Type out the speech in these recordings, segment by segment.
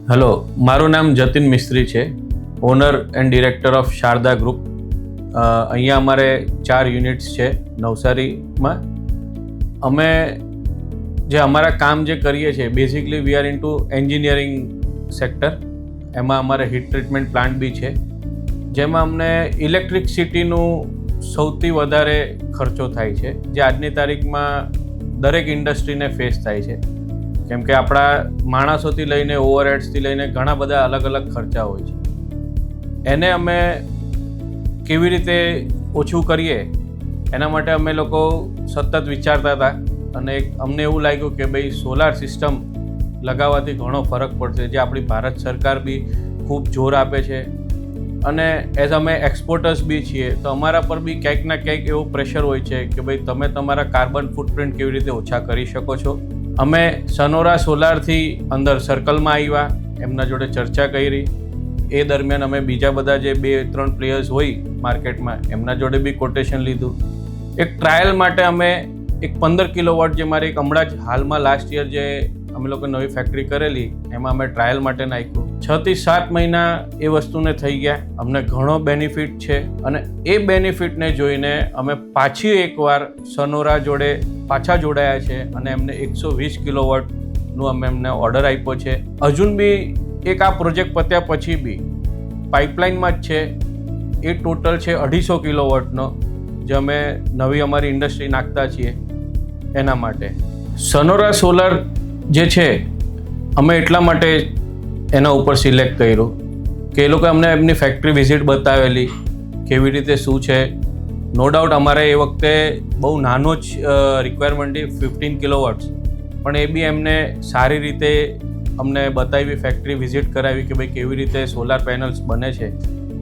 Hello, મારું નામ જતીન મિસ્ત્રી છે, owner and director of Sharda group. અહીંયા અમારે 4 યુનિટ્સ છે નવસારીમાં. અમે જે અમારા કામ જે કરીએ છીએ, basically we are into engineering sector. એમાં અમારે હીટ ટ્રીટમેન્ટ પ્લાન્ટ બી છે, જેમાં અમને ઇલેક્ટ્રિસિટીનું સૌથી વધારે ખર્ચો થાય છે, જે આજની તારીખમાં દરેક ઇન્ડસ્ટ્રીને ફેસ થાય છે. કેમ કે આપણા માણસોથી લઈને ઓવરહેડ્સથી લઈને ઘણા બધા અલગ અલગ ખર્ચા હોય છે. એને અમે કેવી રીતે ઓછું કરીએ એના માટે અમે લોકો સતત વિચારતા હતા, અને અમને એવું લાગ્યું કે ભાઈ સોલાર સિસ્ટમ લગાવવાથી ઘણો ફરક પડશે, જે આપણી ભારત સરકાર બી ખૂબ જોર આપે છે. અને એઝ અમે એક્સપોર્ટર્સ બી છીએ, તો અમારા પર બી ક્યાંક ના ક્યાંક એવું પ્રેશર હોય છે કે ભાઈ તમે તમારા કાર્બન ફૂટપ્રિન્ટ કેવી રીતે ઓછા કરી શકો છો. અમે સનોરા સોલારથી અંદર સર્કલમાં આવ્યા, એમના જોડે ચર્ચા કરી. એ દરમિયાન અમે બીજા બધા જે 2-3 પ્લેયર્સ હોય માર્કેટમાં એમના જોડે બી કોટેશન લીધું. એક ટ્રાયલ માટે અમે એક 15 કિલોવોટ, જે મારી એક હમણાં જ હાલમાં લાસ્ટ યર જે અમે લોકો નવી ફેક્ટરી કરેલી, એમાં અમે ટ્રાયલ માટે નાખ્યું. 6 થી 7 મહિના એ વસ્તુને થઈ ગયા. અમને ઘણો બેનિફિટ છે, અને એ બેનિફિટને જોઈને અમે પાછી એકવાર સનોરા જોડે પાછા જોડાયા છે, અને એમને 120 કિલોવોટનું અમે એમને ઓર્ડર આપ્યો છે. હજુ બી એક આ પ્રોજેક્ટ પત્યા પછી બી પાઇપલાઇનમાં જ છે. એ ટોટલ છે 250 કિલોવોટનો, જે અમે નવી અમારી ઇન્ડસ્ટ્રી નાખતા છીએ એના માટે. સનોરા સોલાર જે છે, અમે એટલા માટે એના ઉપર સિલેક્ટ કર્યું કે એ લોકો અમને એમની ફેક્ટરી વિઝિટ બતાવેલી, કેવી રીતે શું છે. નો ડાઉટ અમારે એ વખતે બહુ નાનો જ રિક્વાયરમેન્ટ 15 કિલોવોટ્સ, પણ એ બી એમને સારી રીતે અમને બતાવી, ફેક્ટરી વિઝિટ કરાવી કે ભાઈ કેવી રીતે સોલાર પેનલ્સ બને છે.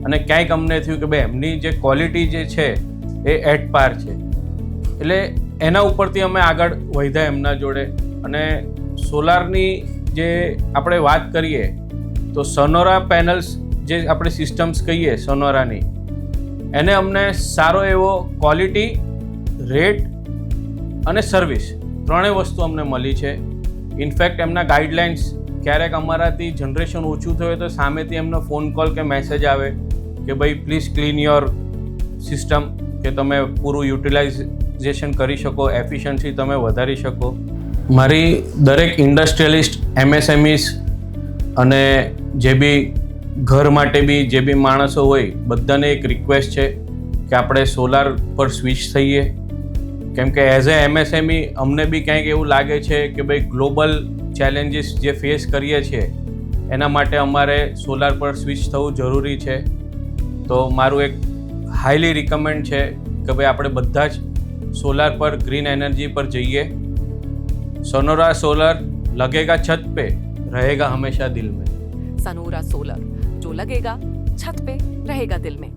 અને ક્યાંક અમને થયું કે ભાઈ એમની જે ક્વોલિટી જે છે એ એટ પાર છે. એટલે એના ઉપરથી અમે આગળ વધ્યા એમના જોડે. અને સોલારની જે આપણે વાત કરીએ તો સનોરા પેનલ્સ, જે આપણે સિસ્ટમ્સ કહીએ સનોરાની, એને અમને સારો એવો ક્વોલિટી, રેટ અને સર્વિસ, ત્રણેય વસ્તુ અમને મળી છે. ઇનફેક્ટ એમના ગાઈડલાઇન્સ, ક્યારેક અમારાથી જનરેશન ઓછું થયું તો સામેથી એમનો ફોન કોલ કે મેસેજ આવે કે ભાઈ પ્લીઝ ક્લીન યોર સિસ્ટમ, કે તમે પૂરું યુટિલાઇઝેશન કરી શકો, એફિશિયન્સી તમે વધારી શકો. મારી દરેક ઇન્ડસ્ટ્રીયલિસ્ટ, એમએસએમઈસ અને જે બી ઘર માટે બી જે બી માણસો હોય, બધાને એક રિક્વેસ્ટ છે કે આપણે સોલાર પર સ્વિચ થઈએ. કેમ કે એઝ એ એમએસએમઈ અમને બી ક્યાંક એવું લાગે છે કે ભાઈ ગ્લોબલ ચેલેન્જીસ જે ફેસ કરીએ છીએ એના માટે અમારે સોલાર પર સ્વિચ થવું જરૂરી છે. તો મારું એક હાઈલી રિકમેન્ડ છે કે ભાઈ આપણે બધા જ સોલાર પર, ગ્રીન એનર્જી પર જઈએ. सनोरा सोलर लगेगा छत पे, रहेगा हमेशा दिल में. सनोरा सोलर, जो लगेगा छत पे रहेगा दिल में.